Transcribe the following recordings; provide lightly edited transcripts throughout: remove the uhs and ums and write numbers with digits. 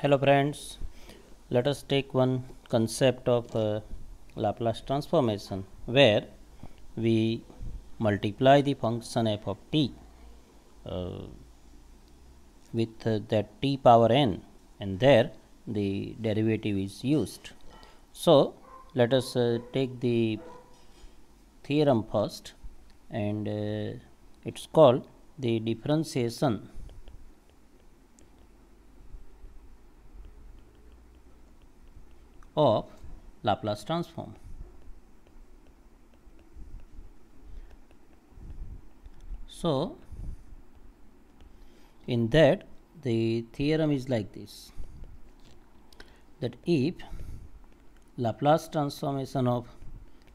Hello friends, let us take one concept of Laplace transformation where we multiply the function f of t uh, with that t power n, and there the derivative is used. So let us take the theorem first, and it's called the differentiation of Laplace transform. So in that the theorem is like this, that if Laplace transformation of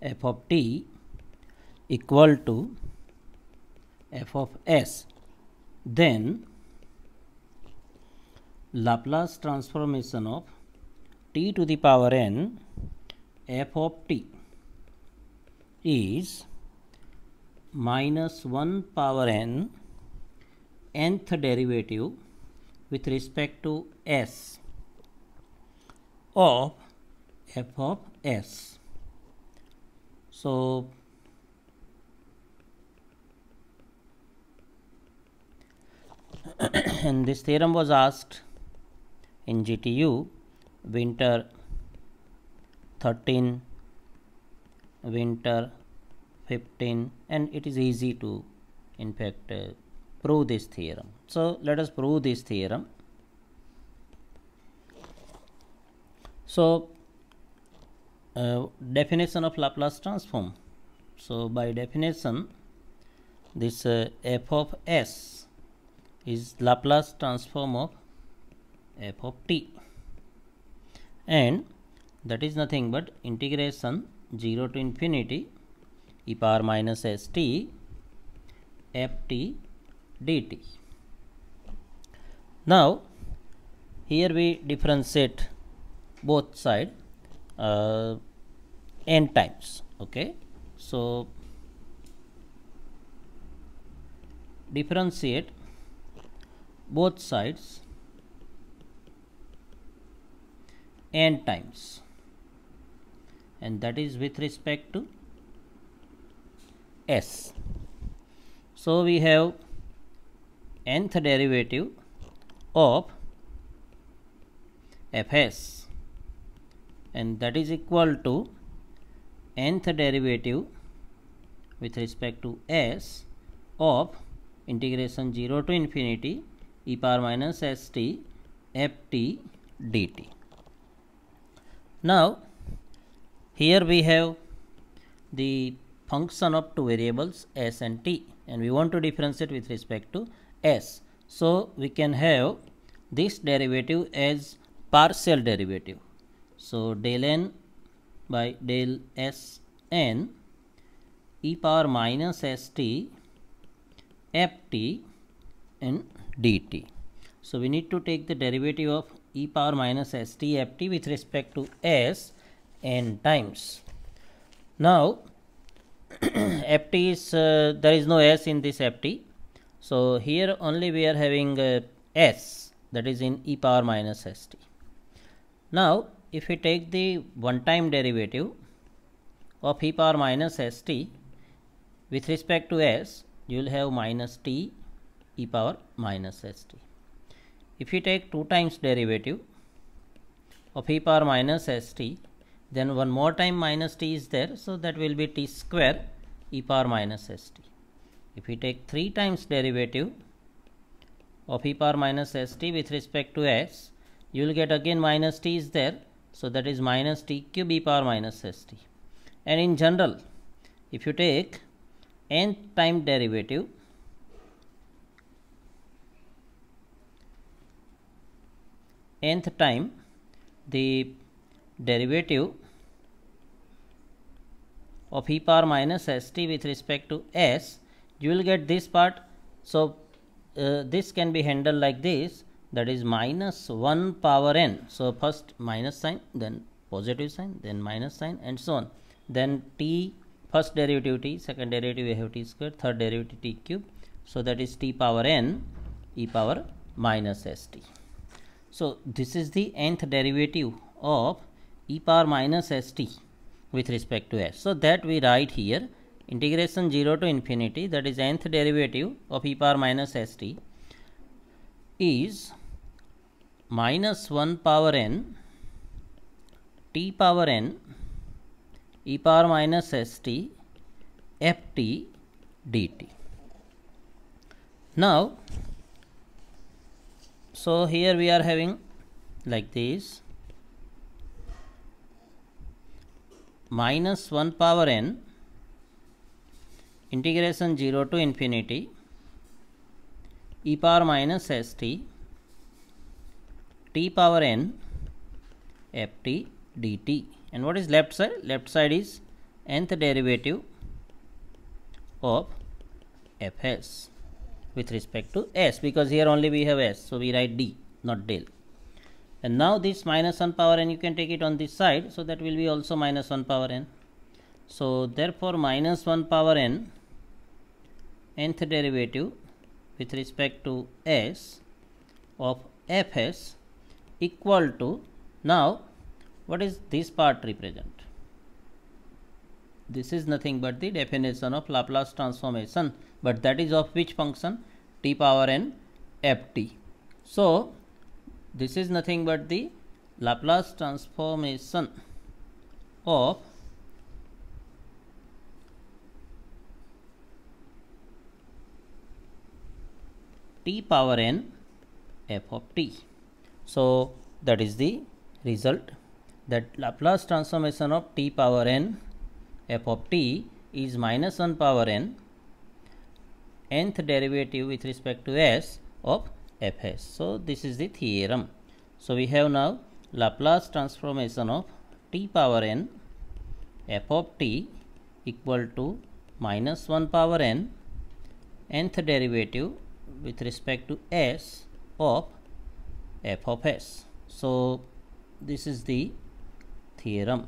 f of t equal to f of s, then Laplace transformation of t to the power n f of t is minus 1 power n nth derivative with respect to s of f of s. So and this theorem was asked in GTU winter 13, winter 15, and it is easy to in fact prove this theorem. So let us prove this theorem. So definition of Laplace transform. So by definition, this f of s is Laplace transform of f of t, and that is nothing but integration 0 to infinity e power minus st ft dt. Now here we differentiate both side n times. Okay, so differentiate both sides n times, and that is with respect to s. So we have nth derivative of fs, and that is equal to nth derivative with respect to s of integration 0 to infinity e power minus st ft dt. Now here we have the function of two variables s and t, and we want to differentiate with respect to s. So we can have this derivative as partial derivative. So del n by del s n e power minus st ft and dt. So we need to take the derivative of e power minus st ft with respect to s n times. Now ft is there is no s in this ft, so here only we are having s, that is in e power minus st. Now if we take the one time derivative of e power minus st with respect to s, you will have minus t e power minus st. If you take two times derivative of e power minus st, then one more time minus t is there, so that will be t square e power minus st. If we take three times derivative of e power minus st with respect to s, you will get again minus t is there, so that is minus t cube e power minus st. And in general, if you take nth time derivative nth time the derivative of e power minus st with respect to s, you will get this part. So this can be handled like this, that is minus 1 power n. So first minus sign, then positive sign, then minus sign, and so on. Then t, first derivative t, second derivative we have t square, third derivative t cube. So that is t power n e power minus st. So this is the nth derivative of e power minus st with respect to s. So that we write here integration 0 to infinity, that is nth derivative of e power minus st is minus 1 power n t power n e power minus st ft dt. Now, so here we are having like this minus 1 power n integration 0 to infinity e power minus st t power n ft dt. And what is left side? Left side is nth derivative of fs with respect to s, because here only we have s, so we write d, not del. And now this minus 1 power n, you can take it on this side, so that will be also minus 1 power n. So therefore minus 1 power n nth derivative with respect to s of fs equal to, now what is this part represent? This is nothing but the definition of Laplace transformation, but that is of which function? T power n ft. So this is nothing but the Laplace transformation of t power n f of t. So that is the result, that Laplace transformation of t power n f of t is minus 1 power n nth derivative with respect to s of fs. So this is the theorem. So we have now Laplace transformation of t power n f of t equal to minus 1 power n nth derivative with respect to s of f of s. So this is the theorem.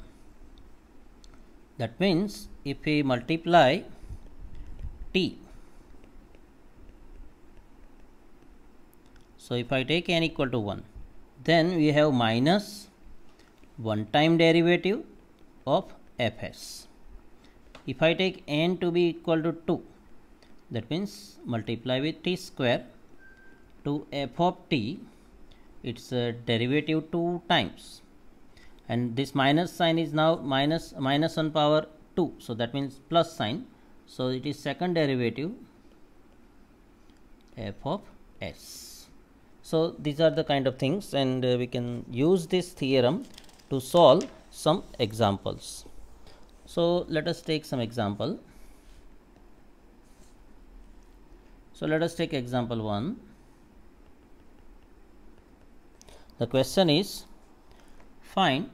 That means if we multiply t, so if I take n equal to 1, then we have minus 1 time derivative of fs. If I take n to be equal to 2, that means multiply with t square to f of t, its derivative 2 times, and this minus sign is now minus 1 power 2, so that means plus sign, so it is second derivative f of s. So these are the kind of things, and we can use this theorem to solve some examples. So let us take some example. So let us take example 1. The question is, find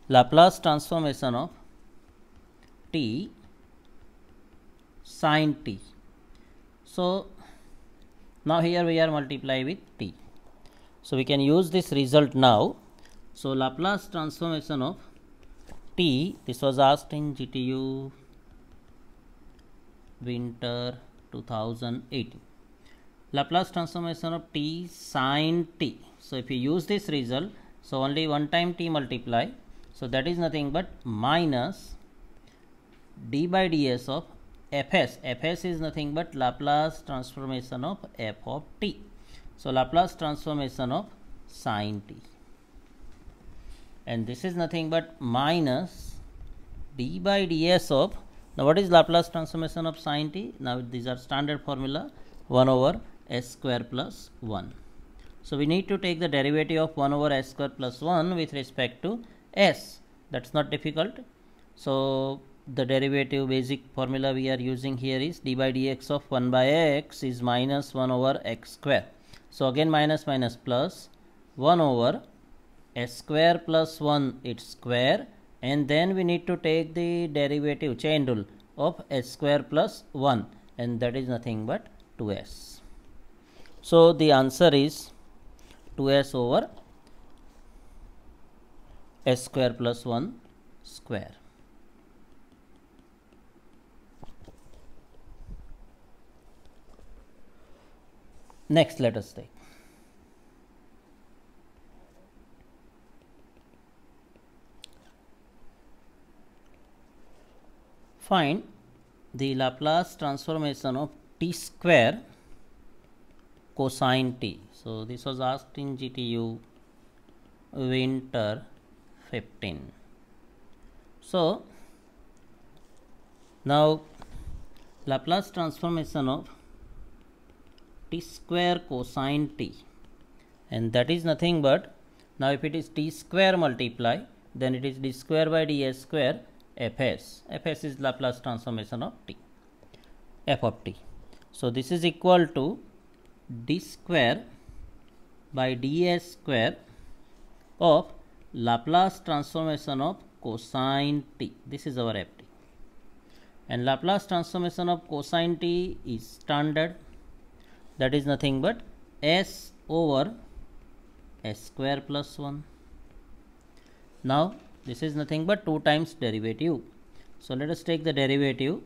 Laplace transformation of t sin t. So now here we are multiply with t. So we can use this result now. So Laplace transformation of t, this was asked in GTU winter 2018. Laplace transformation of t sin t. So if you use this result, so only one time t multiply, so that is nothing but minus d by ds of fs. Fs is nothing but Laplace transformation of f of t. So Laplace transformation of sin t, and this is nothing but minus d by ds of, now what is Laplace transformation of sin t? Now these are standard formula, 1 over s square plus 1. So we need to take the derivative of 1 over s square plus 1 with respect to s. That's not difficult. So the derivative basic formula we are using here is d by dx of 1 by x is minus 1 over x square. So again minus minus plus 1 over s square plus 1 its square, and then we need to take the derivative chain rule of s square plus 1, and that is nothing but 2s. So the answer is 2s over s square plus 1 square. Next let us take find the Laplace transformation of t square cosine t. So this was asked in GTU winter 15. So now Laplace transformation of t square cosine t, and that is nothing but, now if it is t square multiply, then it is d square by ds square fs. Fs is Laplace transformation of t, f of t. So this is equal to d square by ds square of Laplace transformation of cosine t. This is our ft, and Laplace transformation of cosine t is standard, that is nothing but s over s square plus 1. Now this is nothing but 2 times derivative. So let us take the derivative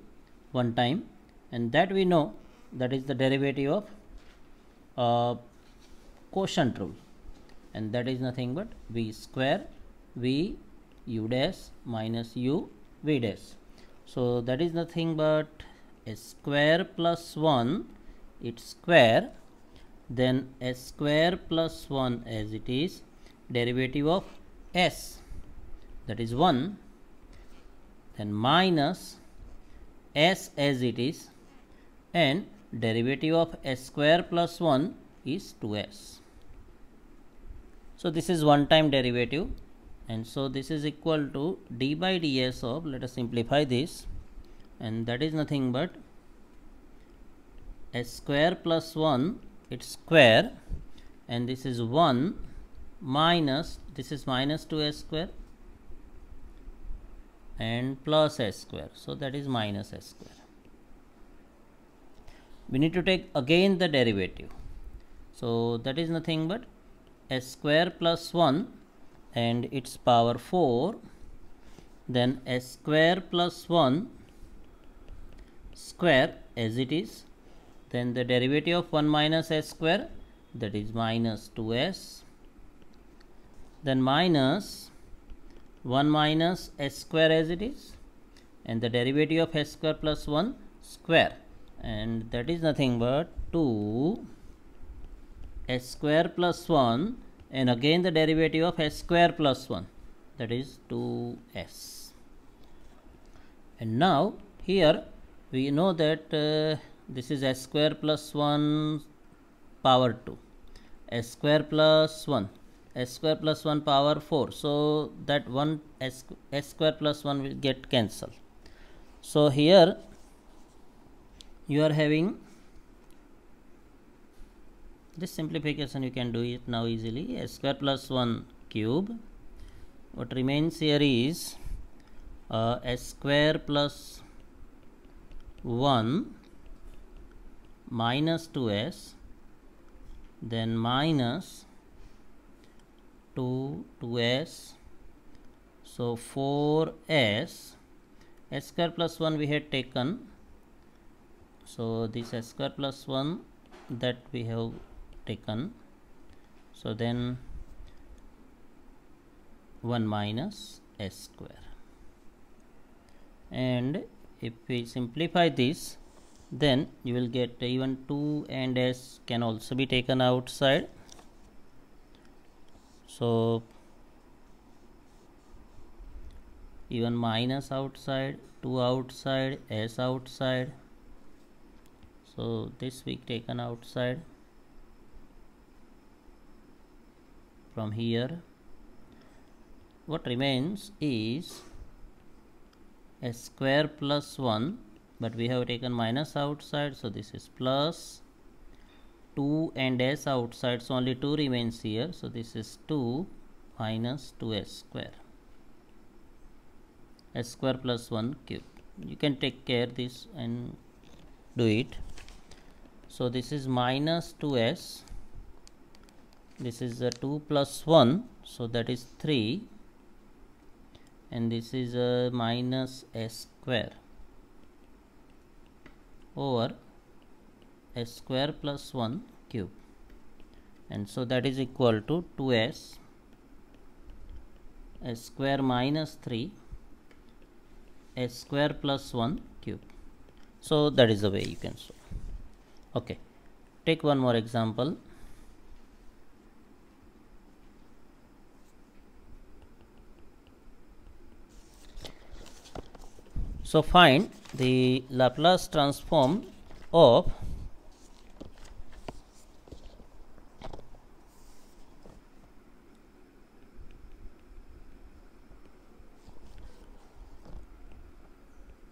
one time, and that we know, that is the derivative of quotient rule, and that is nothing but v square v u dash minus u v dash. So that is nothing but s square plus 1 its square, then s square plus 1 as it is, derivative of s, that is 1, then minus s as it is, and derivative of s square plus 1 is 2s. So this is one time derivative, and so this is equal to d by ds of, let us simplify this, and that is nothing but s square plus 1 its square, and this is 1 minus, this is minus 2s square and plus s square, so that is minus s square. We need to take again the derivative, so that is nothing but s square plus 1 and its power 4, then s square plus 1 square as it is, then the derivative of 1 minus s square, that is minus 2s, then minus 1 minus s square as it is, and the derivative of s square plus 1 square, and that is nothing but 2 s square plus 1, and again the derivative of s square plus 1, that is 2s. And now here we know that this is s square plus 1 power 2, s square plus 1, s square plus 1 power 4, so that one s square plus 1 will get cancelled. So here you are having this simplification, you can do it now easily, s square plus 1 cube, what remains here is s square plus 1 minus 2s, then minus 2s, so 4s, s square plus 1 we had taken, so this s square plus 1 that we have taken, so then 1 minus s square, and if we simplify this, then you will get even 2 and s can also be taken outside, so even minus outside, 2 outside, s outside, so this we taken outside from here. What remains is s square plus 1, but we have taken minus outside, so this is plus 2 and s outside, so only 2 remains here, so this is 2 minus 2s square, s square plus 1 cube. You can take care this and do it. So this is minus 2s, this is 2 plus 1, so that is 3, and this is minus s square over s square plus 1 cube, and so that is equal to 2s s square minus 3 s square plus 1 cube. So that is the way you can solve. Okay, take one more example. So find the Laplace transform of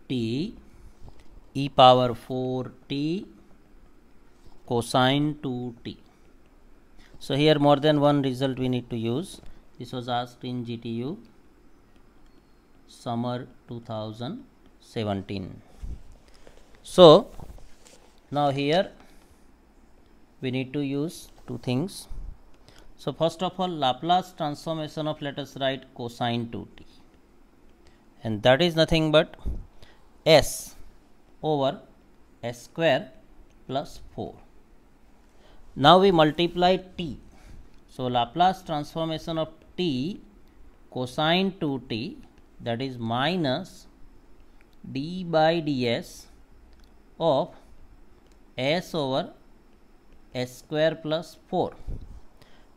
t e power 4t cosine 2t. So here more than one result we need to use. This was asked in GTU summer 2017. So now here we need to use two things. So first of all, Laplace transformation of, let us write cosine 2t, and that is nothing but s over s square plus 4. Now we multiply t. So Laplace transformation of t cosine 2t, that is minus d by ds of s over s square plus 4,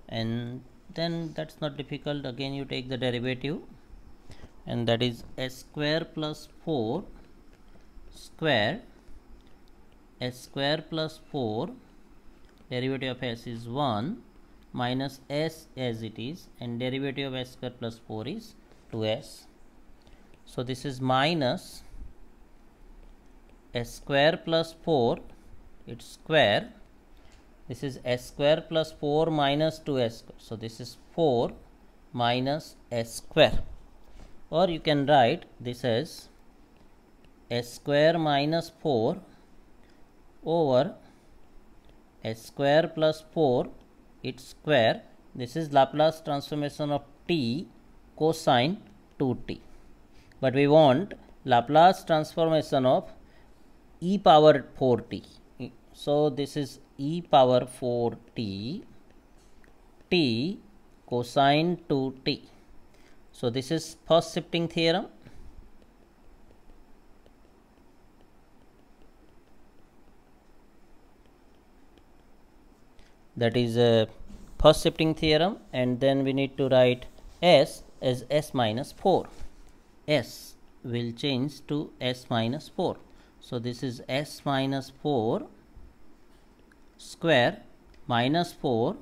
and then that's not difficult. Again you take the derivative, and that is s square plus 4 square, s square plus 4, derivative of s is 1 minus s as it is, and derivative of s square plus 4 is 2s. So this is minus s square plus 4, its square. This is s square plus 4 minus 2s. So this is 4 minus s square, or you can write this as s square minus 4 over s square plus 4 its square. This is Laplace transformation of t cosine 2t, but we want Laplace transformation of e power 4t. So this is e power 4t t cosine 2t. So this is first shifting theorem. That is a first shifting theorem, and then we need to write s as s minus 4. S will change to s minus 4. So this is s minus 4 square minus 4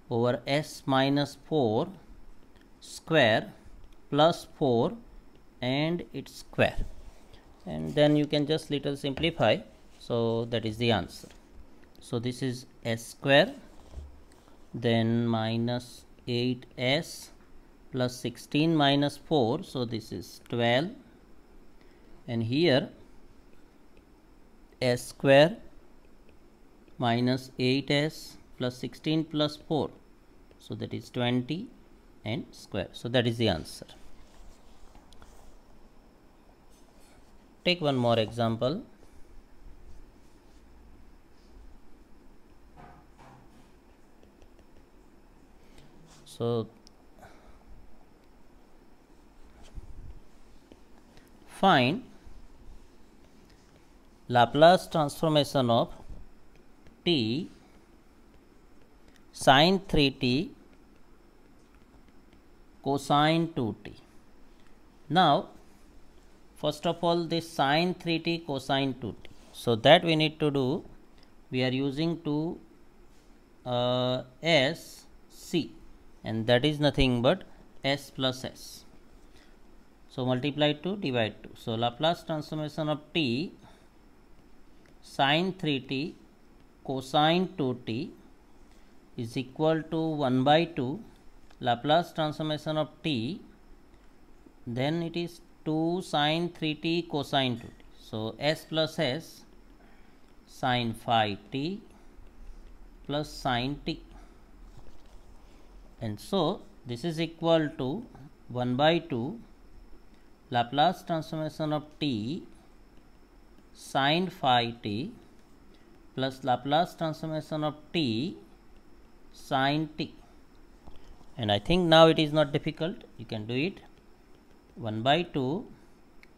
over s minus 4 square plus 4 and its square, and then you can just little simplify. So that is the answer. So this is s square, then minus 8s plus 16 minus 4, so this is 12, and here s square minus 8s plus 16 plus 4, so that is 20 and square. So that is the answer. Take one more example. So find Laplace transformation of t sine 3t cosine 2t. Now first of all, this sine 3t cosine 2t. So that we need to do, we are using to s c, and that is nothing but s plus s. So multiply 2, divide 2. So Laplace transformation of t sine 3t cosine 2t is equal to 1 by 2 Laplace transformation of t, then it is 2 sine 3t cosine 2t. So s plus s sine phi t plus sine t, and so this is equal to 1 by 2 Laplace transformation of t sine phi t plus Laplace transformation of t sine t, and I think now it is not difficult, you can do it. 1 by 2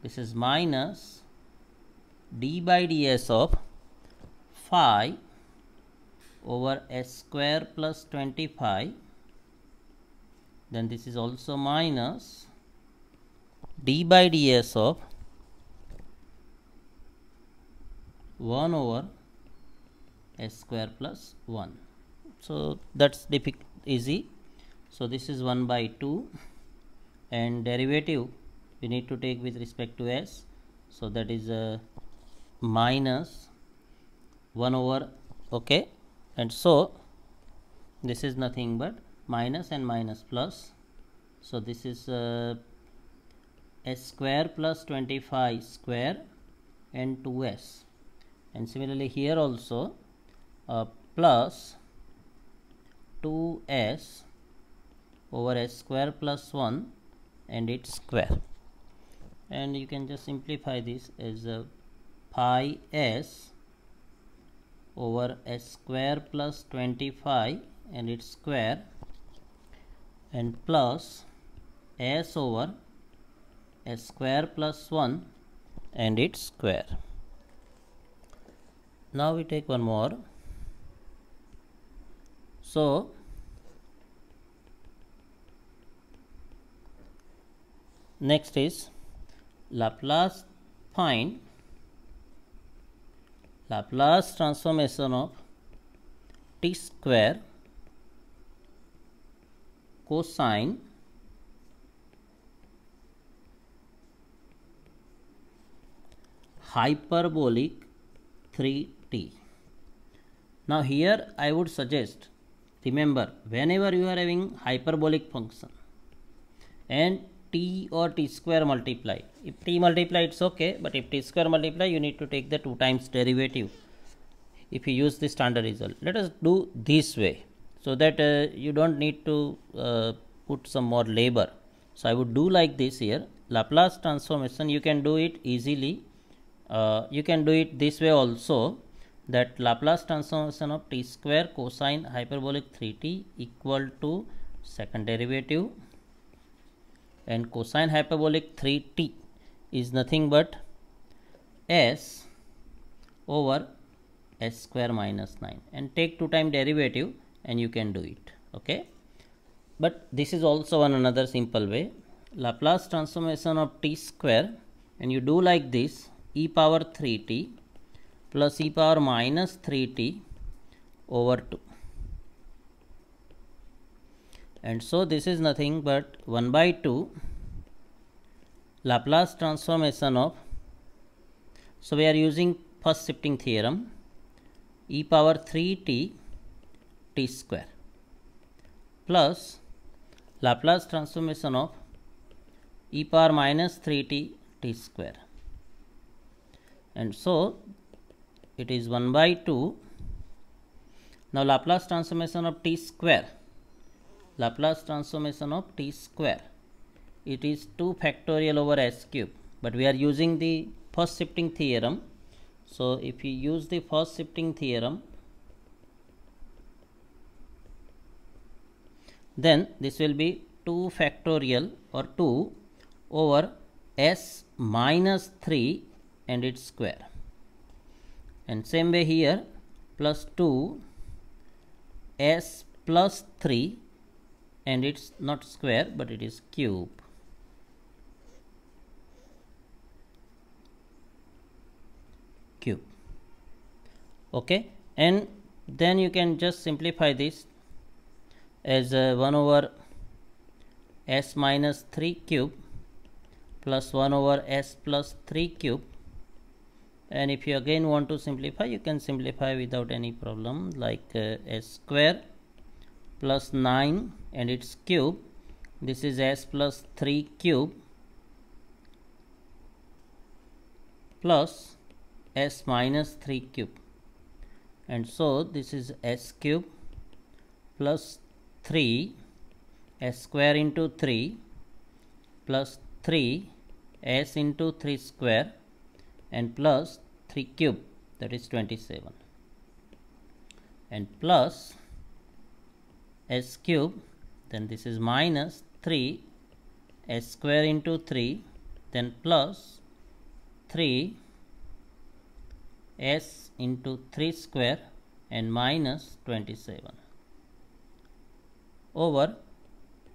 this is minus d by ds of phi over s square plus 25, then this is also minus d by ds of 1 over s square plus 1. So that's easy. So this is 1 by 2, and derivative we need to take with respect to s, so that is minus 1 over, okay, and so this is nothing but minus and minus plus, so this is s square plus 25 square and 2s, and similarly here also plus 2s over s square plus 1 and its square, and you can just simplify this as pi s over s square plus 25 and its square, and plus s over s square plus 1 and its square. Now we take one more. So next is find Laplace transformation of t square cosine hyperbolic 3t. Now here I would suggest, remember, whenever you are having hyperbolic function and t or t square multiply, if t multiply it's okay, but if t square multiply you need to take the 2 times derivative if you use the standard result. Let us do this way, so that you don't need to put some more labor. So I would do like this here. Laplace transformation, you can do it easily, you can do it this way also, that Laplace transformation of t square cosine hyperbolic 3t equal to second derivative, and cosine hyperbolic 3t is nothing but s over s square minus 9, and take 2 time derivative and you can do it, okay. But this is also another simple way. Laplace transformation of t square, and you do like this, e power 3t plus e power minus 3t over 2, and so this is nothing but 1 by 2 Laplace transformation of, so we are using first shifting theorem, e power 3t t square plus Laplace transformation of e power minus 3t t square, and so it is 1 by 2. Now Laplace transformation of t square, Laplace transformation of t square, it is 2 factorial over s cube, but we are using the first shifting theorem. So if you use the first shifting theorem, then this will be 2 factorial or 2 over s minus 3 and its square, and same way here plus 2 s plus 3 and it's not square but it is cube. Okay, and then you can just simplify this as 1 over s minus 3 cube plus 1 over s plus 3 cube, and if you again want to simplify, you can simplify without any problem, like s square plus 9 and its cube, this is s plus 3 cube plus s minus 3 cube, and so this is s cube plus 3 s square into 3 plus 3 s into 3 square and plus 3 cube, that is 27, and plus s cube, then this is minus 3 s square into 3, then plus 3 s into 3 square and minus 27 over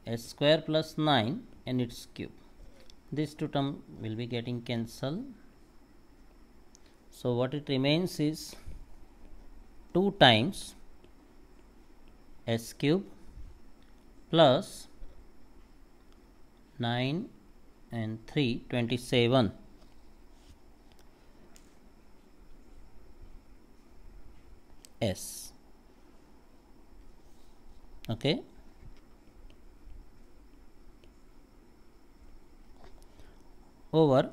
s square plus 9 and its cube. These two terms will be getting cancelled. So what it remains is 2 times s cube plus 9 and 3 27 s. Okay, over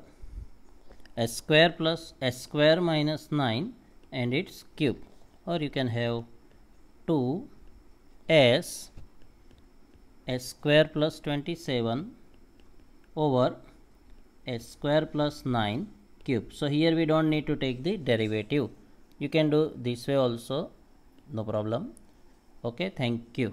s square plus s square minus 9 and its cube, or you can have 2 s square plus 27 over s square plus 9 cube. So here we don't need to take the derivative. You can do this way also, no problem. Okay, thank you.